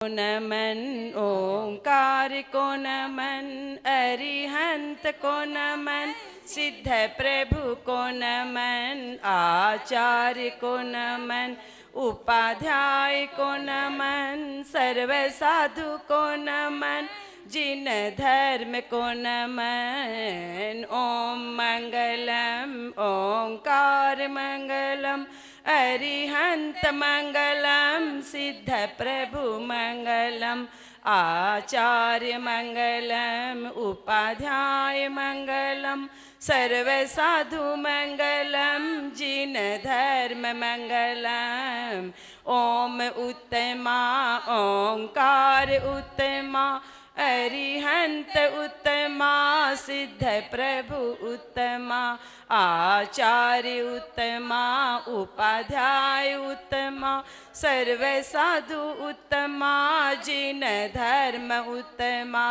को नमन, ओंकार को नमन, अरिहंत को नमन, सिद्ध प्रभु को नमन, आचार्य को नमन, उपाध्याय को नमन, सर्व साधु को नमन, जिन धर्म को नमन। ओम मंगलम ओंकार मंगलम, अरिहंत मंगलम, सिद्ध प्रभु मंगलम, आचार्य मंगलम, उपाध्याय मंगलम, सर्व साधु मंगलम, जिन धर्म मंगलम। ओम उत्तमा ओंकार उत्तमा, अरिहंत उत्तमा, सिद्ध प्रभु उत्तमा, आचार्य उत्तमा, उपाध्याय उत्तमा, सर्व साधु उत्तमा, जिन धर्म उत्तमा।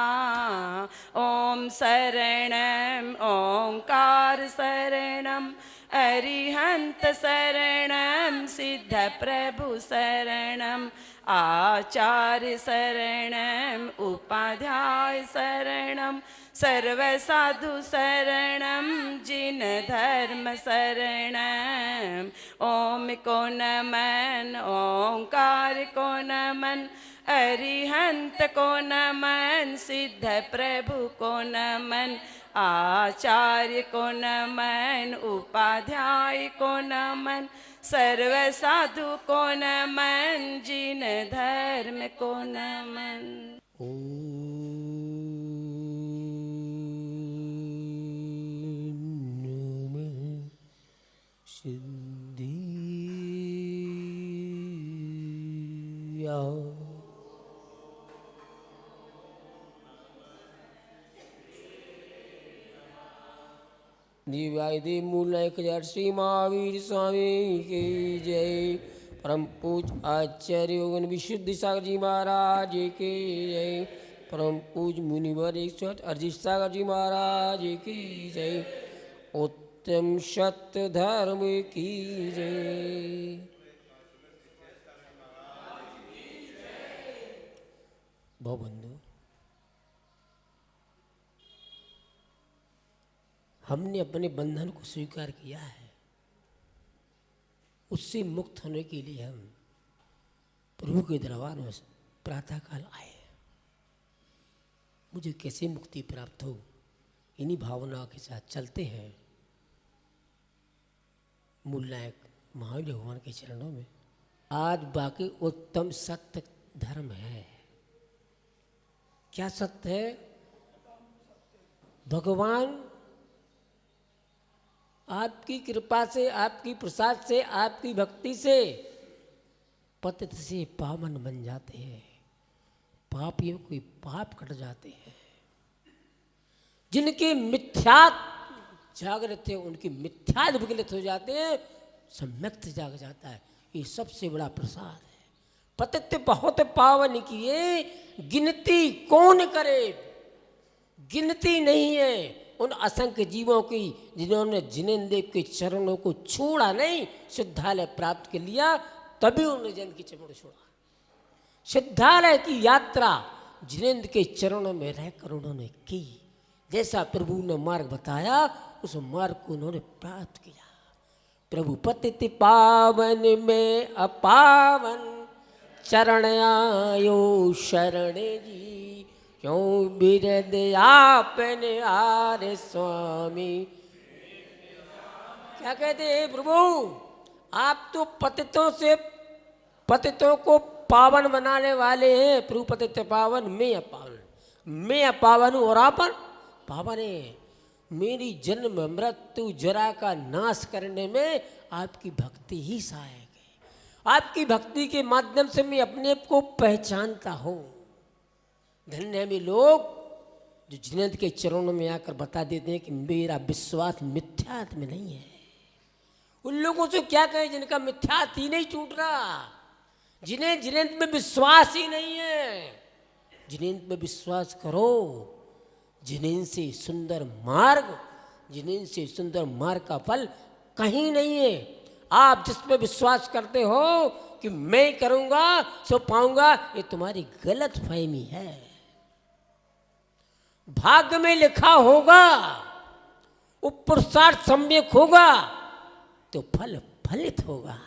ओम शरणम ओंकार शरणम, अरिहंत शरणम, सिद्ध प्रभु शरणम, आचार्य शरणम, उपाध्याय शरणम, सर्व साधु शरणम, जिन धर्म शरणम। ओम को नमन ओंकार को नमन, अरिहंत को नमन, सिद्ध प्रभु को नमन, आचार्य को नमन, उपाध्याय को नमन, सर्व साधु को नमन, जिन धर्म को नमन। दिव्यादि मूल श्री महावीर स्वामी की जय। परम पूज आचार्य योगन विशुद्धि सागर जी महाराज की जय। परम पूज मुनिवर 108 अरजीत सागर जी महाराज की जय। उत्तम सत्य धर्म की जय। बहुबंधु, हमने अपने बंधन को स्वीकार किया है, उससे मुक्त होने के लिए हम प्रभु के दरबार में प्रातःकाल आए। मुझे कैसे मुक्ति प्राप्त हो, इन्हीं भावनाओं के साथ चलते हैं मूल नायक महावीर भगवान के चरणों में। आज बाकी उत्तम सत्य धर्म है। क्या सत्य है? भगवान आपकी कृपा से, आपकी प्रसाद से, आपकी भक्ति से पतित से पावन बन जाते हैं, पापियों के पाप कट जाते हैं। जिनके मिथ्यात जागृत थे उनकी मिथ्यात विगलित हो जाते हैं, सम्यक्त जाग जाता है। ये सबसे बड़ा प्रसाद है। पतित बहुत पावन किए, गिनती कौन करे, गिनती नहीं है उन असंख्य जीवों की जिन्होंने जिनेन्द्र के चरणों को छोड़ा नहीं, सिद्धालय प्राप्त कर लिया, तभी उन्होंने जन्म की चरण छोड़ा। सिद्धालय की यात्रा जिनेन्द्र के चरणों में रहकर उन्होंने की। जैसा प्रभु ने मार्ग बताया उस मार्ग को उन्होंने प्राप्त किया। प्रभु पतित पावन में अपावन, चरण आयो शरण जी, क्यों बिरद आपने आरे स्वामी। क्या कहते हैं प्रभु? आप तो पतितों को पावन बनाने वाले हैं। प्रभु पतित पावन, मैं अपावन, मैं अपावन हूँ और आप पावन है। मेरी जन्म मृत्यु जरा का नाश करने में आपकी भक्ति ही सहायक है। आपकी भक्ति के माध्यम से मैं अपने आप को पहचानता हूँ। धन्य में लोग जो जिनेन्द्र के चरणों में आकर बता देते हैं कि मेरा विश्वास मिथ्यात्व में नहीं है। उन लोगों से क्या कहें जिनका मिथ्यात्व ही नहीं टूट रहा, जिन्हें जिनेन्द्र में विश्वास ही नहीं है। जिनेन्द्र में विश्वास करो। जिनेन्द्र से सुंदर मार्ग, जिनेन्द्र से सुंदर मार्ग का फल कहीं नहीं है। आप जिस पे विश्वास करते हो कि मैं करूंगा सो पाऊंगा, ये तुम्हारी गलत फहमी है। भाग्य में लिखा होगा, वो पुरुषार्थ सम्यक होगा तो फल फलित होगा।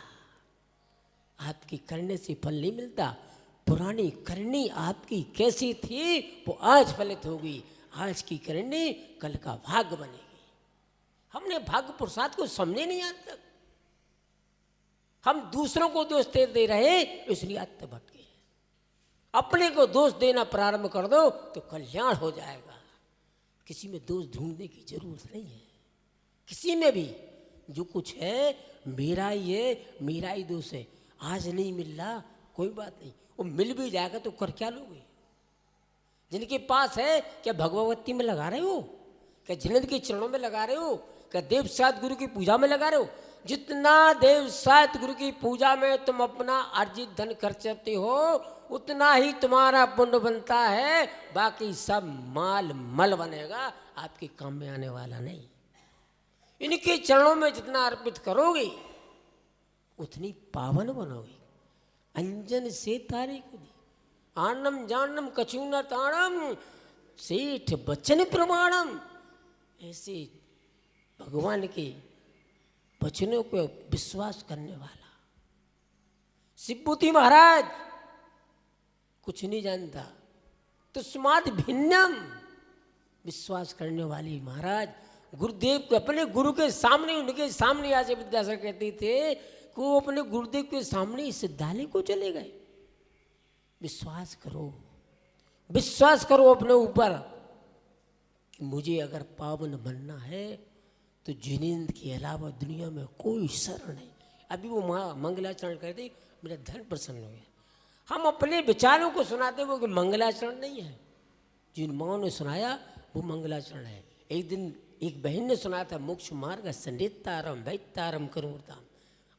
आपकी करने से फल नहीं मिलता। पुरानी करनी आपकी कैसी थी वो आज फलित होगी। आज की करनी कल का भाग्य बनेगी। हमने भाग्य पुरुषार्थ को समझे नहीं आज तक। हम दूसरों को दोष दे रहे इसलिए आज तक भटके हैं। अपने को दोष देना प्रारंभ कर दो तो कल्याण हो जाएगा। किसी में दोष ढूंढने की जरूरत नहीं है। किसी में भी जो कुछ है मेरा ही है, मेरा ही दोष है। आज नहीं मिल रहा कोई बात नहीं, वो मिल भी जाएगा तो कर क्या लोगे? जिनके पास है क्या भगवती में लगा रहे हो? क्या जिनद के चरणों में लगा रहे हो? क्या देव सात गुरु की पूजा में लगा रहे हो? जितना देव सात गुरु की पूजा में तुम अपना अर्जित धन खर्चते हो उतना ही तुम्हारा पुण्य बनता है। बाकी सब माल मल बनेगा, आपके काम में आने वाला नहीं। इनके चरणों में जितना अर्पित करोगे उतनी पावन बनोगे। अंजन से तारे को दी आनम जानम कछु न ताणम सेठ बचन प्रमाणम। ऐसे भगवान के वचनों को विश्वास करने वाला शिवभूति महाराज कुछ नहीं जानता तो स्माद भिन्नम। विश्वास करने वाली महाराज गुरुदेव को अपने गुरु के सामने, उनके सामने आज विद्यासागर कहते थे कि वो अपने गुरुदेव के सामने इस सिद्धालय को चले गए। विश्वास करो, विश्वास करो अपने ऊपर कि मुझे अगर पावन बनना है तो जिनेंद्र के अलावा दुनिया में कोई शरण नहीं। अभी वो मंगलाचरण करते मेरा धन प्रसन्न हो गया। हम अपने विचारों को सुनाते वो कि मंगलाचरण नहीं है। जिन माओ ने सुनाया वो मंगलाचरण है। एक दिन एक बहन ने सुनाया था मोक्ष मार्ग संडितारम वैतारम करूरताम।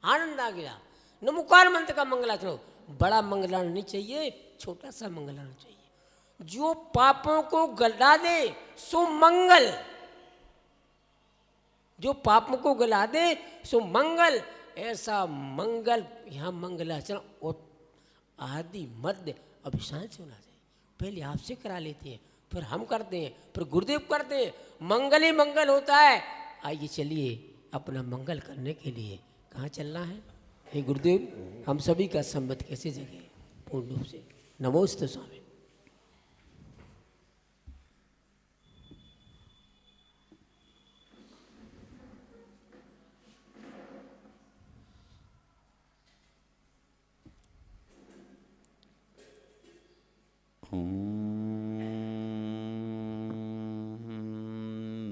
आनंद आ गया। नमोकार मंत्र का मंगलाचरण। बड़ा मंगलाचरण नहीं चाहिए, छोटा सा मंगलाचरण चाहिए। जो पापों को गला दे सो मंगल, जो पापों को गला दे सो मंगल। ऐसा मंगल यहाँ मंगलाचरण और आदि मध्य अभिशांत होना चाहिए। पहले आपसे करा लेते हैं, फिर हम करते हैं, फिर गुरुदेव करते हैं। मंगल ही मंगल होता है। आइए चलिए अपना मंगल करने के लिए कहाँ चलना है? हे गुरुदेव, हम सभी का संबंध कैसे जगे पूर्ण रूप से? नमोस्तु स्वामी।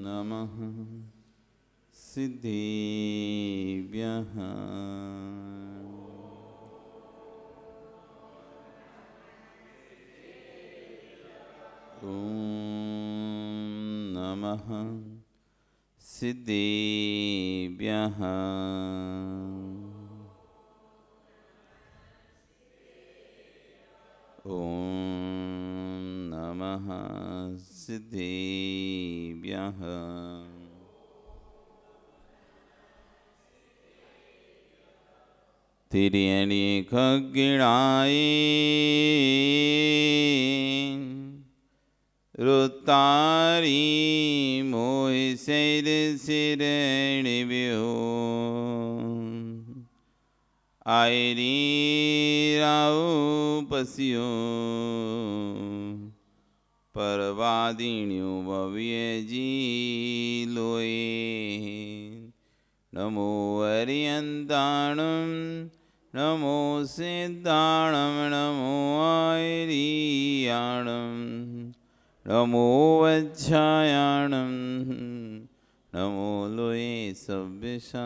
नमः सिद्धेभ्यः नमः सिद्धेभ्यः नमः सिद्धेभ्यः तिर्यणि खग्गिणाय रुतारी मोहि सिर सिरणिभ्यो आयरी राउपस्यो परवादिन्यो भव्यजी लोये नमो हरियन्ताणं नमो सिद्धाणं नमो आयरीयाणं नमो वज्रायाणं नमो लोये सव्यसाहुणं।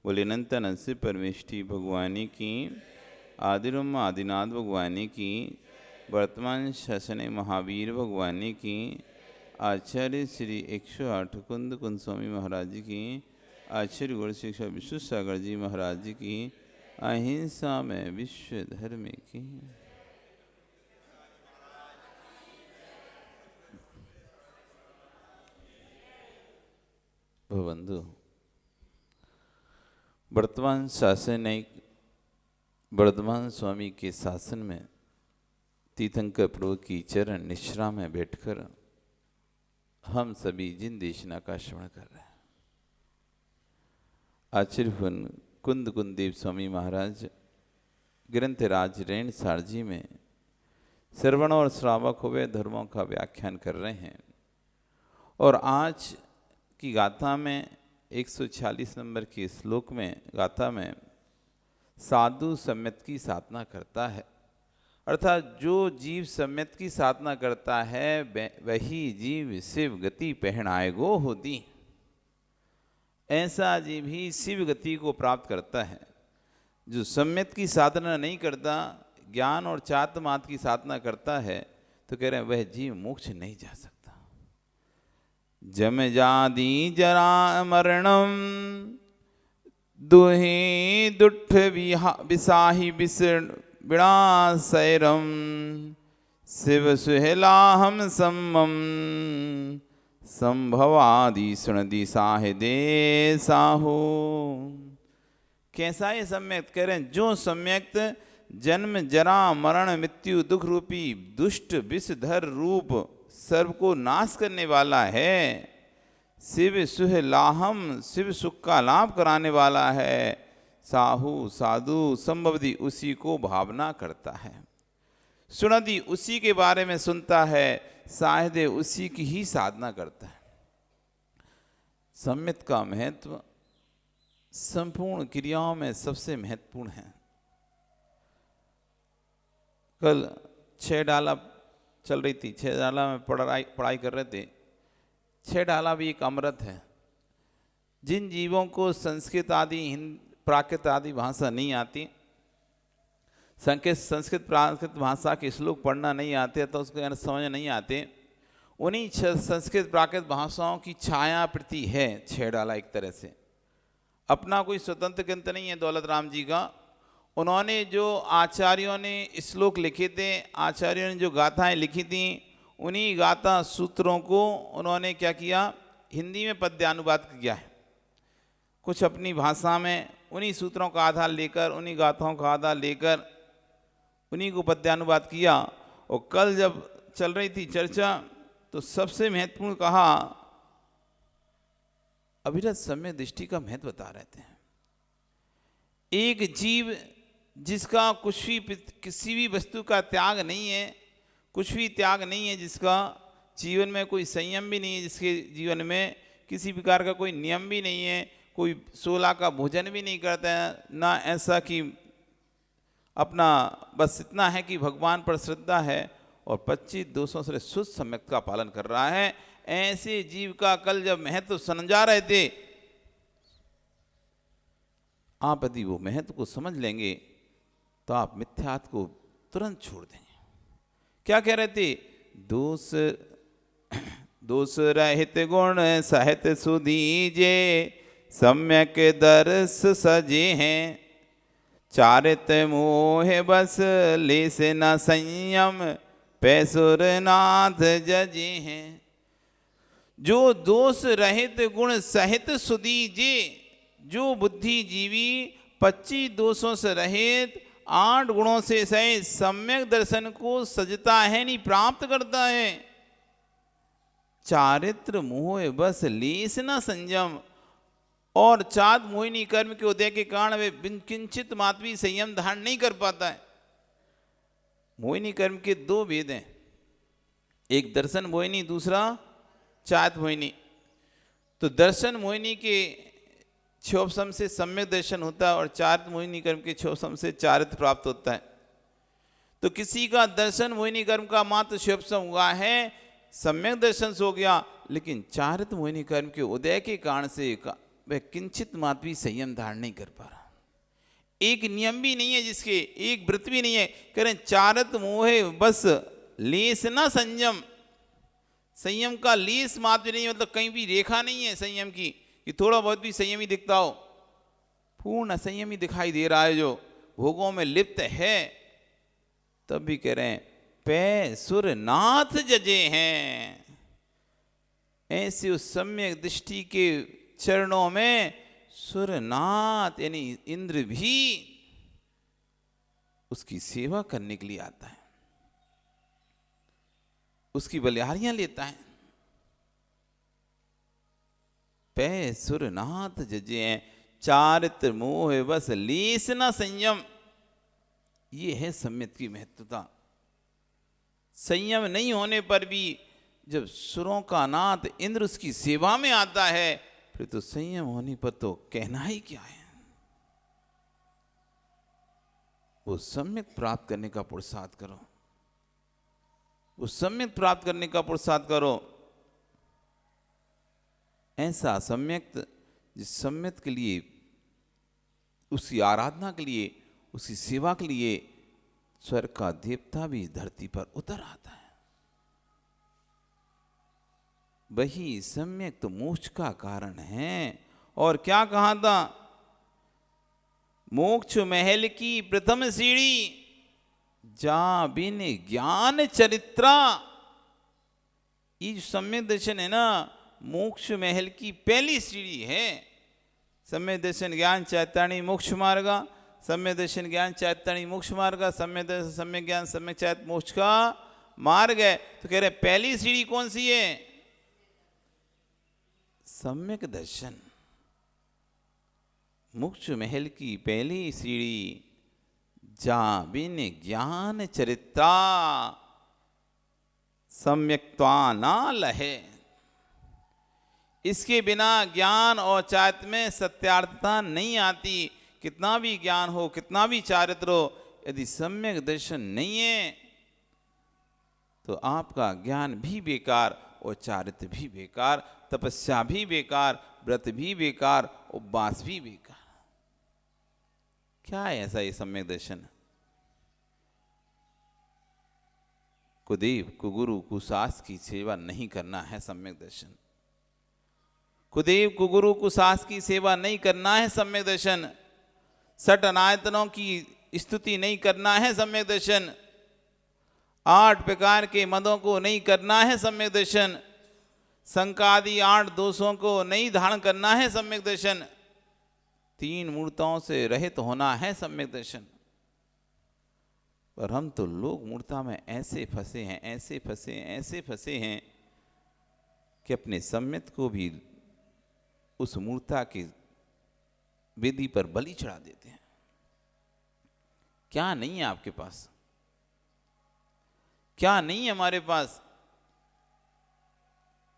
बोले अनंत नंस्य परमेष्ठी भगवानी की, आदिरम आदिनाथ भगवानी की, वर्तमान शासन महावीर भगवानी की, आचार्य श्री 108 कुंद कुंद स्वामी महाराज जी की, आचार्य गुरु शिक्षा विश्व सागर जी महाराज जी की, अहिंसा में विश्व धर्म की। बंधु वर्तमान वर्धमान स्वामी के शासन में तीर्थंकर प्रभु की चरण निश्रा में बैठकर हम सभी जिन देशना का श्रवण कर रहे हैं। आचार्य कुंद कुंदेव स्वामी महाराज ग्रंथराज रेण सारजी में श्रवण और श्रावक हुए धर्मों का व्याख्यान कर रहे हैं। और आज की गाथा में 146 नंबर के श्लोक में गाथा में साधु सम्यत की साधना करता है, अर्थात जो जीव सम्यत की साधना करता है वही जीव शिव गति पहनाएगो होती। ऐसा जीव ही शिव गति को प्राप्त करता है। जो सम्यत की साधना नहीं करता, ज्ञान और चात मात की साधना करता है, तो कह रहे हैं वह जीव मोक्ष नहीं जा सकता। जम जादी जरा मरणम दुहे दुठ विसाही विणाशैरम शिव सुहेलाहम सम्मम संभवादि सुनदी साहिदे साहो। कैसा ये सम्यक? कह रहे हैं जो सम्यक जन्म जरा मरण मृत्यु दुख रूपी दुष्ट विषधर रूप सर्व को नाश करने वाला है, शिव सुहलाहम शिव सुख का लाभ कराने वाला है, साहु साधु संभवदी उसी को भावना करता है, सुनदी उसी के बारे में सुनता है, साहिदे उसी की ही साधना करता है। सम्यत का महत्व संपूर्ण क्रियाओं में सबसे महत्वपूर्ण है। कल 6 डाला चल रही थी, 6 डाला में पढ़ाई कर रहे थे। 6 डाला भी एक अमृत है। जिन जीवों को संस्कृत आदि प्राकृत आदि भाषा नहीं आती, संस्कृत प्राकृत भाषा के श्लोक पढ़ना नहीं आते, तो उसको समझ नहीं आते, उन्हीं संस्कृत प्राकृत भाषाओं की छाया प्रति है 6 डाला। एक तरह से अपना कोई स्वतंत्र ग्रंथ नहीं है दौलत राम जी का। उन्होंने जो आचार्यों ने श्लोक लिखे थे, आचार्यों ने जो गाथाएं लिखी थी, उन्हीं गाथा सूत्रों को उन्होंने क्या किया, हिंदी में पद्यानुवाद किया है। कुछ अपनी भाषा में उन्हीं सूत्रों का आधार लेकर, उन्हीं गाथाओं का आधार लेकर उन्हीं को पद्यानुवाद किया। और कल जब चल रही थी चर्चा, तो सबसे महत्वपूर्ण कहा अविरत सम्य दृष्टि का महत्व बता रहे थे। एक जीव जिसका कुछ भी किसी भी वस्तु का त्याग नहीं है, कुछ भी त्याग नहीं है, जिसका जीवन में कोई संयम भी नहीं है, जिसके जीवन में किसी प्रकार का कोई नियम भी नहीं है, कोई 16 का भोजन भी नहीं करता है, ना ऐसा कि अपना बस इतना है कि भगवान पर श्रद्धा है और 25 दोषों से शुद्ध सम्यक का पालन कर रहा है, ऐसे जीव का कल जब महत्व समझा रहे थे, आप यदि वो महत्व को समझ लेंगे तो आप मिथ्यात्व को तुरंत छोड़ देंगे। क्या कह रहे थे? दोष रहित गुण सहित सुदीजे, सम्यक दर्श सजे हैं, चारित मोह बस लेस न संयम, पैसुर नाथ जजे हैं। जो दोष रहित गुण सहित सुदीजे, जो बुद्धिजीवी 25 दोषों से रहित 8 गुणों से सहित सम्यक दर्शन को सजता है, नहीं प्राप्त करता है। चारित्र मोह बस लेस न संयम, और चाद मोहिनी कर्म के उदय के कारण वे किंचित मात्र भी संयम धारण नहीं कर पाता है। मोहिनी कर्म के 2 भेद हैं, एक दर्शन मोहिनी, दूसरा चात मोहिनी। तो दर्शन मोहिनी के क्षोभसम से सम्यक दर्शन होता है और चारित्र मोहिनी कर्म के क्षोभसम से चारित्र प्राप्त होता है। तो किसी का दर्शन मोहिनी कर्म का मात्र क्षोभसम हुआ है, सम्यक दर्शन से हो गया, लेकिन चारित्र मोहिनी कर्म के उदय के कारण से वह किंचित मात्र भी संयम धारण नहीं कर पा रहा। एक नियम भी नहीं है जिसके, एक व्रत भी नहीं है। करें चारित्र मोहे बस लेस ना संयम, संयम का लेस मात्र नहीं, मतलब कहीं भी रेखा नहीं है संयम की कि थोड़ा बहुत भी संयम ही दिखता हो। पूर्ण असंयम ही दिखाई दे रहा है, जो भोगों में लिप्त है। तब भी कह रहे हैं पै सुर नाथ जजे हैं। ऐसे उस सम्यक दृष्टि के चरणों में सुरनाथ यानी इंद्र भी उसकी सेवा करने के लिए आता है, उसकी बलिहारियां लेता है। पै सुरनाथ जजे चारित्र मोह बस लीस न संयम। ये है सम्यक की महत्वता। संयम नहीं होने पर भी जब सुरों का नाथ इंद्र उसकी सेवा में आता है, फिर तो संयम होने पर तो कहना ही क्या है। वो सम्यक प्राप्त करने का पुरुषार्थ करो, वो सम्यक प्राप्त करने का पुरुषार्थ करो। ऐसा सम्यक जिस सम्यक के लिए, उसकी आराधना के लिए, उसकी सेवा के लिए स्वर्ग का देवता भी धरती पर उतर आता है। वही सम्यक तो मोक्ष का कारण है। और क्या कहा था? मोक्ष महल की प्रथम सीढ़ी जा बिन ज्ञान चरित्रा। ये जो सम्यक दर्शन है ना, मोक्ष महल की पहली सीढ़ी है। सम्यक दर्शन ज्ञान चैतन्य मोक्ष मार्ग, सम्यक दर्शन ज्ञान चैतन्य मोक्ष मार्ग, सम्यक दर्शन सम्यक ज्ञान सम्यक चैत मोक्ष का मार्ग है। तो कह रहे पहली सीढ़ी कौन सी है? सम्यक दर्शन। मोक्ष महल की पहली सीढ़ी जा बिन ज्ञान चरित्रा सम्यक्त्वा ना लहे। इसके बिना ज्ञान और चारित्र में सत्यार्थता नहीं आती। कितना भी ज्ञान हो, कितना भी चारित्र हो, यदि सम्यक दर्शन नहीं है तो आपका ज्ञान भी बेकार और चारित्र भी बेकार, तपस्या भी बेकार, व्रत भी बेकार, उपवास भी बेकार। क्या है ऐसा ये सम्यक दर्शन? कुदेव कुगुरु कुशास्त्र की सेवा नहीं करना है सम्यक दर्शन। कुदेव कुगुरु कुशास्त्र की सेवा नहीं करना है सम्यक दर्शन। सठ अनायतनों की स्तुति नहीं करना है सम्यक दर्शन। 8 प्रकार के मदों को नहीं करना है सम्यक दर्शन। संकादि 8 दोषों को नहीं धारण करना है सम्यक दर्शन। 3 मूर्ताओं से रहित होना है सम्यक दर्शन। पर हम तो लोग मूर्ता में ऐसे फंसे हैं, ऐसे फंसे हैं, ऐसे फंसे हैं कि अपने सम्यक को भी उस मूर्ता की वेदी पर बलि चढ़ा देते हैं। क्या नहीं है आपके पास? क्या नहीं है हमारे पास?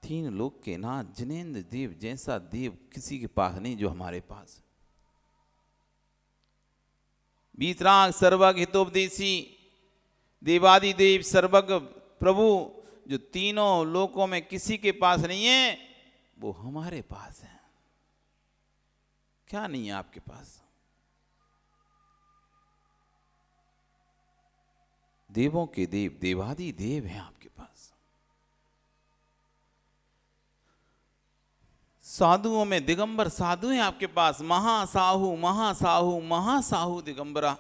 3 लोक के नाथ जिनेंद्र देव जैसा देव किसी के पास नहीं जो हमारे पास। बीतराग सर्वज्ञ हितोपदेशी देवादिदेव सर्वज्ञ प्रभु जो तीनों लोकों में किसी के पास नहीं है, वो हमारे पास है। क्या नहीं है आपके पास? देवों के देव देवादि देव हैं आपके पास। साधुओं में दिगंबर साधु हैं आपके पास। महासाहु महासाहु महासाहु दिगंबरा।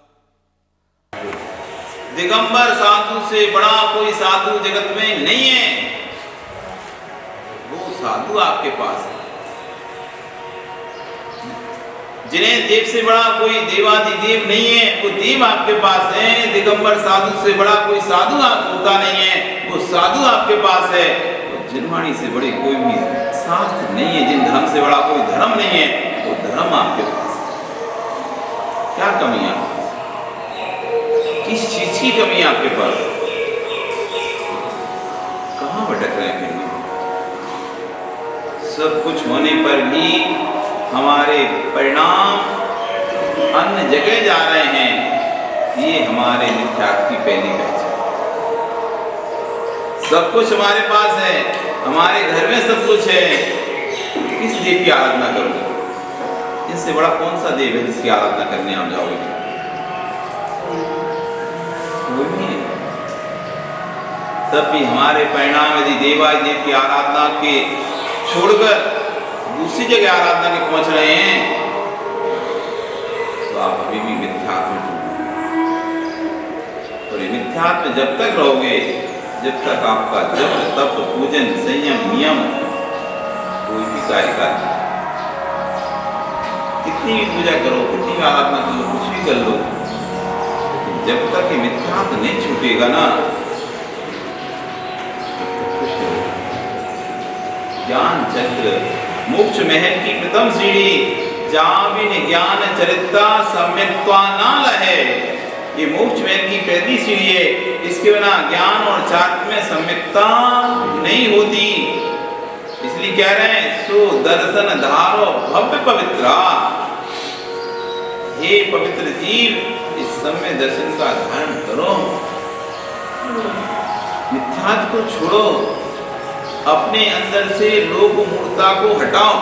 दिगंबर साधु से बड़ा कोई साधु जगत में नहीं है। वो साधु आपके पास है। जिन्हें देव से बड़ा कोई देवादिदेव नहीं है, वो देव आपके पास है। दिगंबर साधु से बड़ा कोई साधु होता नहीं है, वो साधु आपके पास है। जिनवाणी से बड़े कोई भी शास्त्र नहीं है, जिन धर्म से बड़ा कोई धर्म नहीं है, वो धर्म आपके पास है। क्या कमी है? किस चीज की कमी है आपके पास? कहां भटक रहे हैं? सब कुछ होने पर भी हमारे परिणाम अन्य जगह जा रहे हैं। ये हमारे मिथ्यात्व की पहली पहचान। सब कुछ हमारे पास है, हमारे घर में सब कुछ है, किस देव की आराधना करोगे? इससे बड़ा कौन सा देव है जिसकी आराधना करने आप जाओगे? कोई नहीं। तब भी हमारे परिणाम यदि देवादिदेव की आराधना के छोड़कर दूसरी जगह आराधना के पहुंच रहे हैं, तो आप अभी भी मिथ्यात्व में डूबे। और ये मिथ्यात्व में जब तक रहोगे, जब तक आपका जप तप पूजन संयम नियम कोई भी कार्य का कितनी भी पूजा करो, कितनी भी आराधना करो, कुछ भी कर लो, जब तक ये मिथ्यात्व नहीं छूटेगा ना, कुछ नहीं होगा। ज्ञान चक्र मोक्ष महल की प्रथम सीढ़ी, जामिन ज्ञान चरित्रा सम्यक्त्वा ना लहे। ये मोक्ष महल की पहली सीढ़ी है, इसके बिना ज्ञान और चारित्र में सम्यक्ता नहीं होती। इसलिए कह रहे हैं सो दर्शन धारो भव्य पवित्रा। हे पवित्र जीव, इस सम्य दर्शन का धारण करो, मिथ्यात्व को छोड़ो, अपने अंदर से लोभ मूर्खता को हटाओ।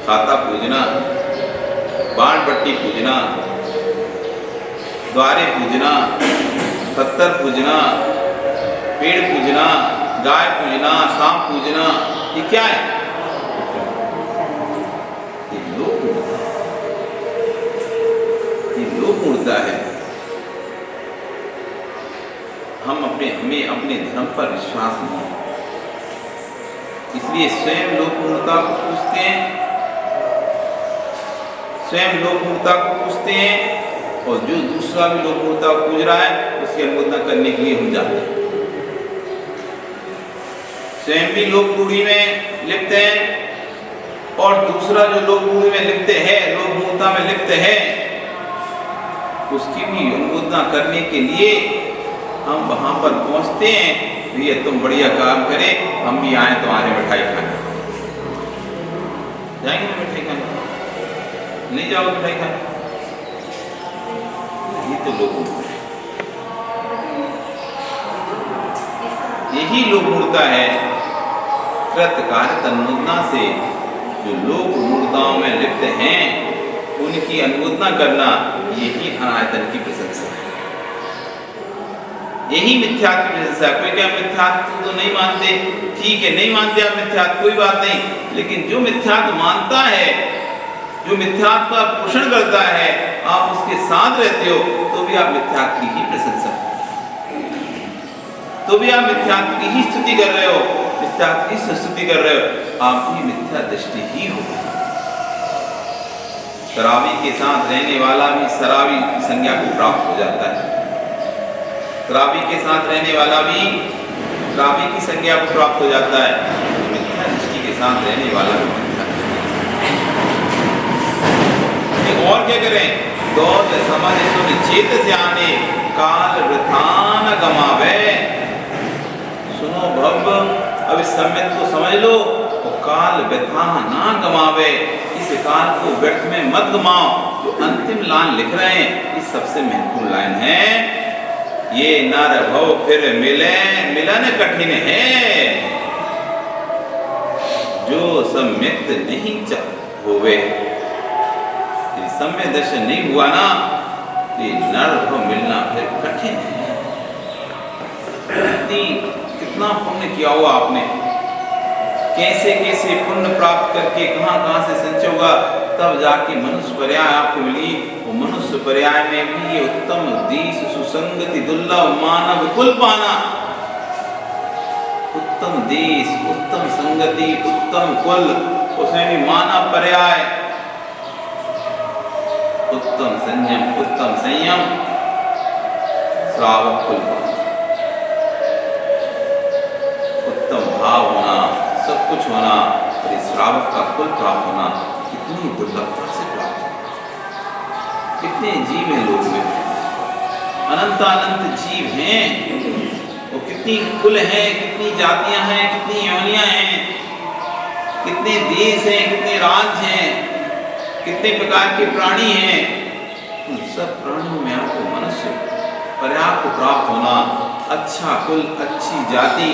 खाता पूजना, बाण पट्टी पूजना, द्वारे पूजना, पत्थर पूजना, पेड़ पूजना, गाय पूजना, सांप पूजना, ये क्या है? ये लोभ मूर्खता है। हमें अपने धर्म पर विश्वास नहीं, इसलिए स्वयं लोभ मूर्खता को पूछते हैं, स्वयं लोभ मूर्खता को पूछते हैं, और जो दूसरा भी लोभ मूर्खता को पूज रहा है उसकी अनुमोदना करने के लिए हम जाते हैं। स्वयं भी लोभ रूढ़ी में लिप्त हैं, और दूसरा जो लोभ रूढ़ी में लिप्त है, लोभ मूर्खता में लिप्त है, उसकी भी अनुमोदना करने के लिए हम वहां पर पहुंचते हैं। भैया तुम बढ़िया काम करें, हम भी आए तुम्हारे मिठाई खाने। जाएंगे ना मिठाई खाने? नहीं जाओगे मिठाई खाने? ये तो लोग, यही लोग मूर्खता है। कृतकार्य अनुमोदना से जो लोग मूर्खताओं में लिप्त हैं, उनकी अनुमोदना करना, यही अनायतन की प्रशंसा है, यही मिथ्यात्व की प्रशंसा है। कोई क्या मिथ्यात्व तो नहीं मानते, ठीक है, नहीं मानते आप मिथ्यात्व, कोई बात नहीं, लेकिन जो मिथ्यात्व मानता है, जो मिथ्यात्व का पोषण करता है, आप उसके साथ रहते हो, तो भी आप मिथ्यात्व की ही प्रशंसा, तो भी आप मिथ्यात्व की ही स्तुति कर रहे हो, मिथ्यात्व की स्तुति कर रहे हो, आपकी मिथ्या दृष्टि ही होगी। शराबी के साथ रहने वाला भी शराबी की संज्ञा को प्राप्त हो जाता है, शराबी के साथ रहने वाला भी शराबी की संज्ञा को प्राप्त हो जाता है, मिथ्या दृष्टि के साथ रहने वाला भी मिथ्या। और क्या करें? दौड़ समझ सुन चेत जाने, काल वृथा न गमावे। सुनो भव, अब इस सम्यक को समझ लो, तो काल व्यथा ना गमावे, इस काल को व्यर्थ में मत गमाओ। जो अंतिम लाइन लिख रहे हैं, ये सबसे महत्वपूर्ण लाइन है। ये नर भव फिर मिले, मिलन कठिन है, जो सम्यक्त नहीं होवे। सम्य दर्शन नहीं हुआ ना, ये नर भव मिलना फिर कठिन है। कितना पुण्य किया हुआ आपने, कैसे कैसे पुण्य प्राप्त करके कहाँ से संचय होगा, तब जाके मनुष्य पर्याय आपको मिली। वो मनुष्य पर्याय में भी ये उत्तम देश सुसंगति दुर्लभ मानव कुल पाना। उत्तम देश, उत्तम संगति, उत्तम कुल, उसमें भी मानव पर्याय, उत्तम संयम, उत्तम संयम, श्रावक कुल पाना, उत्तम भाव होना, सब कुछ होना, और इस श्रावक का कुल प्राप्त होना कितनी दुर्लभता से प्राप्त होना। कितने जीव हैं लोग में, अनंत अनंत जीव हैं, वो कितनी कुल हैं, कितनी जातियां हैं, कितनी योनियां हैं, कितने देश हैं, कितने राज्य हैं, कितने प्रकार के प्राणी हैं। उन सब प्राणियों में आपको मनुष्य पर्याप्त प्राप्त होना, अच्छा कुल, अच्छी जाति,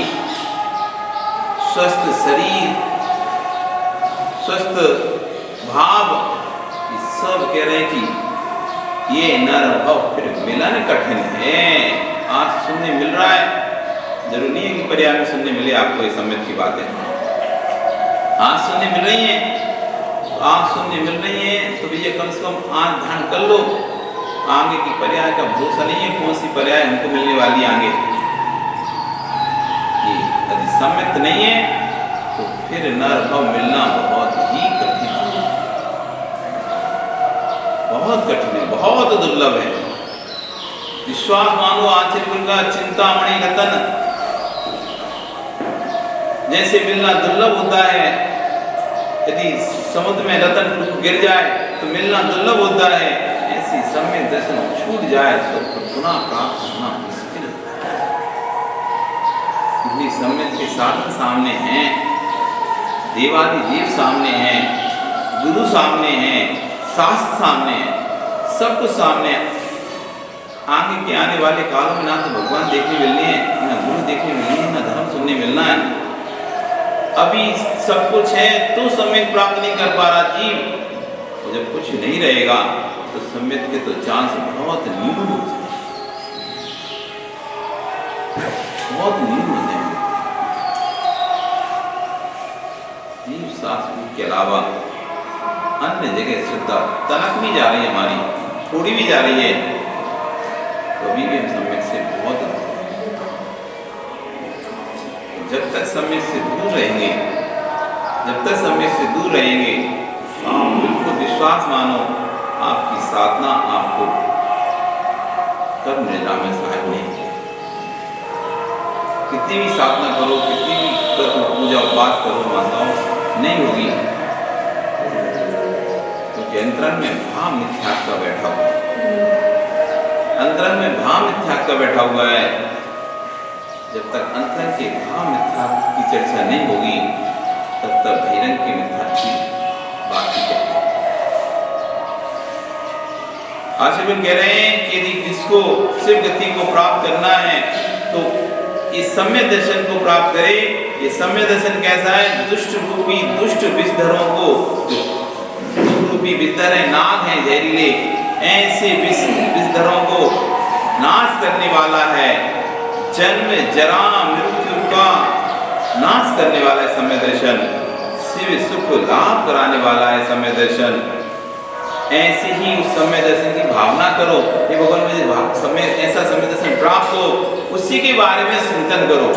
स्वस्थ शरीर, स्वस्थ भाव, ये सब कह रहे हैं कि ये नर भव फिर मिलन कठिन है। आज सुनने मिल रहा है, जरूरी नहीं है कि पर्याय में सुनने मिले आपको ये सम्यक की बातें, आज सुनने मिल रही हैं, आज सुनने मिल रही हैं, तो भैया कम से कम आज ध्यान कर लो। आगे की पर्याय का भरोसा नहीं है, कौन सी पर्याय हमको मिलने वाली आगे। यदि सम्यक नहीं है तो फिर नर भव मिलना बहुत ही कठिन है, बहुत कठिन है, बहुत दुर्लभ है। विश्वास मानो आचरण का चिंतामणि रतन जैसे मिलना दुर्लभ होता है, यदि समुद्र में रतन गिर जाए तो मिलना दुर्लभ होता है, ऐसी सम्यक दर्शन छूट जाए तो पुनः प्राप्त होना मुश्किल होता है। क्योंकि सम्यक के साधन सामने हैं, देवादि देव सामने हैं, गुरु सामने हैं, शास्त्र सामने है, सब कुछ सामने है। आगे के आने वाले कालों में ना तो भगवान देखने मिलने हैं, ना गुरु देखने मिलने हैं, ना धर्म सुनने मिलना है। अभी सब कुछ है तो सम्यक प्राप्त नहीं कर पा रहा जीव, तो जब कुछ नहीं रहेगा तो सम्यक के तो चांस बहुत न्यून हो जाएंगे, बहुत न्यून हो जाएंगे। जीव शास्त्र के अलावा अन्य जगह श्रद्धा तनक भी जा रही है, हमारी थोड़ी भी जा रही है, तो अभी भी हम सम्यक से बहुत दूर। जब तक सम्यक से दूर रहेंगे, जब तक सम्यक से दूर रहेंगे, आप बिल्कुल विश्वास मानो आपकी साधना आपको कर्म निद्रा में सहायक नहीं है। कितनी भी साधना करो, कितनी भी कर्म पूजा उपवास करो, माताओं नहीं होगी, क्योंकि अंतरंग में भाव मिथ्यात्व का बैठा हुआ है, अंतरंग में भाव मिथ्यात्व का बैठा हुआ है। जब तक अंतरंग के भाव मिथ्यात्व की चर्चा नहीं होगी, तब तक बहिरंग के मिथ्यात्व की बात ही कहते हैं। आचार्य कह रहे हैं कि यदि जिसको शिव गति को प्राप्त करना है तो इस सम्यक दर्शन को प्राप्त करे। ये सम्यक दर्शन कैसा है? दुष्ट रूपी दुष्ट विषधरों को, दुष्ट रूपी विषधर है, नाग है जहरीले, ऐसे विषधरों को नाश करने वाला है, जन्म जरा मृत्यु का नाश करने वाला है सम्यक दर्शन, शिव सुख लाभ कराने वाला है सम्यक दर्शन। ऐसे ही उस सम्यक दर्शन की भावना करो, ये भगवान मुझे समय ऐसा सम्यक दर्शन प्राप्त हो, उसी के बारे में चिंतन करो,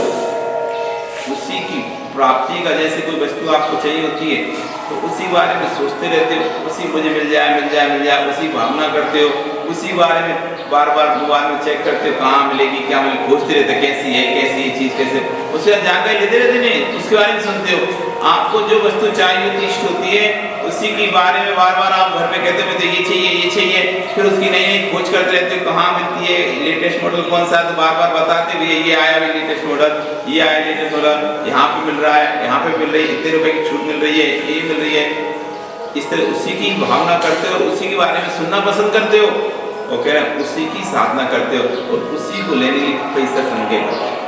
उसी की प्राप्ति का। जैसे कोई वस्तु आपको चाहिए होती है तो उसी बारे में सोचते रहते हो, उसी मुझे मिल जाए मिल जाए मिल जाए, उसी भावना करते हो, उसी बारे में बार बार मोबाइल में चेक करते हो कहाँ मिलेगी क्या मिलेगी, खोजते रहते कैसी है कैसी ये चीज़ कैसे, उसके बाद जानकारी लेते रहते नहीं, उसके बारे में सुनते हो। आपको जो वस्तु चाहिए होती इष्ट होती है, उसी के बारे में बार बार आप घर में कहते रहते ये चाहिए, फिर उसकी नई नई खोज करते रहते हो कहाँ मिलती है, लेटेस्ट मॉडल कौन सा है, तो बार बार बताते हुए ये आया भी लेटेस्ट मॉडल, ये आया लेटेस्ट मॉडल, यहाँ पे मिल रहा है, यहाँ पे मिल रही है, इतने रुपए की छूट मिल रही है, ये मिल रही है। इस तरह उसी की भावना करते हो, उसी के बारे में सुनना पसंद करते हो, और कह रहे हैं उसी की साधना करते हो, और उसी को लेने के लिए पैसा संग्रह करते हो,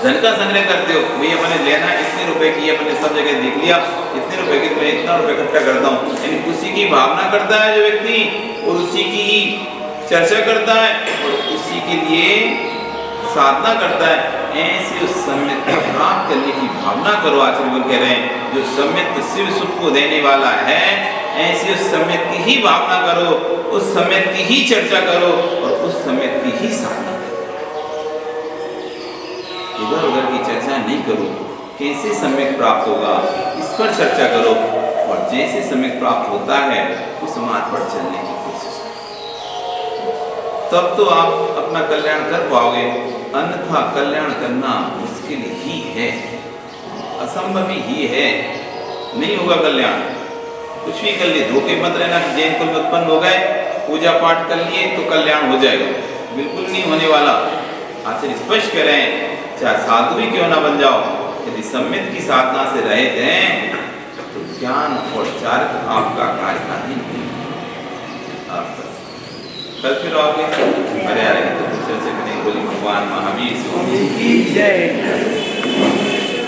धन का संग्रह करते हो। भैया मैंने लेना इतने रुपए की, अपने सब जगह देख लिया, इतने रुपए की, मैं इतना रुपए इकट्ठा करता हूँ, यानी उसी की भावना करता है जो व्यक्ति, और उसी की ही चर्चा करता है, और उसी के लिए साधना करता है। ऐसे उस सम्यक को प्राप्त करने की भावना करो। आचार्य कह रहे हैं जो सम्यक शिव सुख को देने वाला है, ऐसे उस सम्यक की ही भावना करो, उस सम्यक की ही चर्चा करो, और उस सम्यक की ही साधना करो। इधर उधर की चर्चा नहीं करो, कैसे सम्यक प्राप्त होगा इस पर चर्चा करो, और जैसे सम्यक प्राप्त होता है उस मार्ग पर चलने की कोशिश करो, तब तो आप अपना कल्याण कर पाओगे, अन्यथा कल्याण करना मुश्किल ही है, असंभव ही है, नहीं होगा कल्याण। कुछ भी कर लिए, धोखे मत रहना कि जैन कुल में उत्पन्न हो गए, पूजा पाठ कर लिए तो कल्याण हो जाएगा, बिल्कुल नहीं होने वाला। आचार्य स्पष्ट कह रहे हैं चाहे साधु भी क्यों ना बन जाओ, यदि सम्यक की साधना से रहित हैं तो ज्ञान और चारित्र आपका कार्य का नहीं। कल फिर आओगे, अरे तो चर्चा करेंगे। बोली भगवान महावीर की जय।